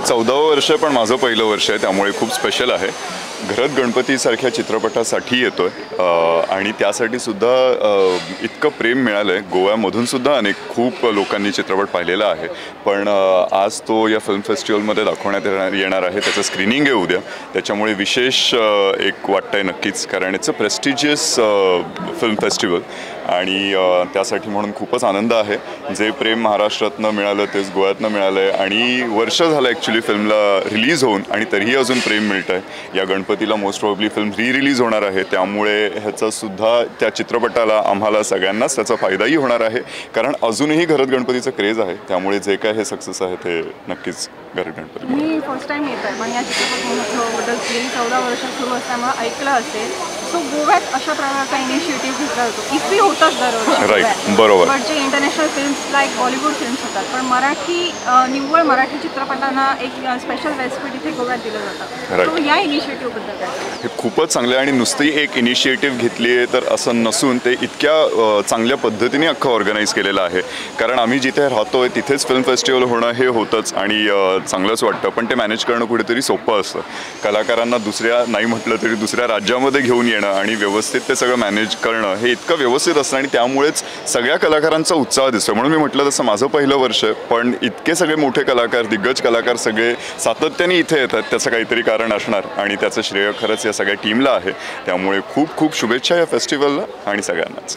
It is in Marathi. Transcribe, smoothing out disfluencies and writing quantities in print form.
14वं वर्ष आहे, पण माझं पहिलं वर्ष आहे, त्यामुळे खूप स्पेशल आहे. घरात गणपतीसारख्या चित्रपटासाठी येतोय आणि त्यासाठी सुद्धा इतकं प्रेम मिळालं आहे. गोव्यामधून सुद्धा खूप लोकांनी चित्रपट पाहिलेला आहे, पण आज तो या फिल्म फेस्टिवलमध्ये दाखवण्यात येणार आहे. त्याचं स्क्रीनिंग आहे उद्या, त्याच्यामुळे विशेष एक वाटतं आहे नक्कीच, कारण it's a prestigious film festival आणि त्यासाठी म्हणून खूपच आनंद आहे. जे प्रेम महाराष्ट्रातनं मिळालं तेच गोव्यातनं मिळालं आहे आणि वर्ष झालं ॲक्च्युली फिल्मला रिलीज होऊन आणि तरीही अजून प्रेम मिळतं आहे. या गणपतीला मोस्ट प्रॉब्ली फिल्म रिलीज होणार आहे, त्यामुळे ह्याचासुद्धा त्या चित्रपटाला आम्हाला सगळ्यांनाच त्याचा फायदाही होणार आहे, कारण अजूनही घरात गणपतीचं क्रेज आहे. त्यामुळे जे काय हे सक्सेस आहे ते नक्कीच घरात गणपती. मी फर्स्ट टाइम येत आहे, पण या चित्रपट महोत्सवाबद्दल गेली 14 वर्ष सुरू असल्यामुळे ऐकलं असेल. सो गोव्यात अशा प्रकारचा इनिशिएटिव्ह घेतला जातो, इफ्फी होतच दरवर्षी. राईट, बरोबर. बट जे international films like Bollywood films होतात, पण निव्वळ मराठी चित्रपटांना एक स्पेशल व्यासपीठ इथे गोव्यात दिलं जातं. तो या इनिशिएटिव्हबद्दल काय? हे खूपच चांगलं आहे आणि नुसती एक इनिशिएटिव्ह घेतली आहे तर असं नसून ते इतक्या चांगल्या पद्धतीने अख्खं ऑर्गनाईज केलेलं आहे. कारण आम्ही जिथे राहतो आहे तिथेच फिल्म फेस्टिवल होणं हे होतंच आणि चांगलंच वाटतं, पण ते मॅनेज करणं कुठेतरी सोपं असतं. कलाकारांना नाही म्हटलं तरी दुसऱ्या राज्यामध्ये घेऊन येणं आणि व्यवस्थित ते सगळं मॅनेज करणं हे इतकं व्यवस्थित असतं आणि त्यामुळेच सगळ्या कलाकारांचा उत्साह दिसतो. म्हणून मी म्हटलं तसं माझं पहिलं वर्ष आहे, पण इतके सगळे मोठे कलाकार, दिग्गज कलाकार सगळे सातत्याने इथे येतात, त्याचं काहीतरी कारण असणार आणि त्याचं श्रेय खरंच या सगळ्या टीमला आहे. त्यामुळे खूप खूप शुभेच्छा या फेस्टिवलला आणि सगळ्यांनाच.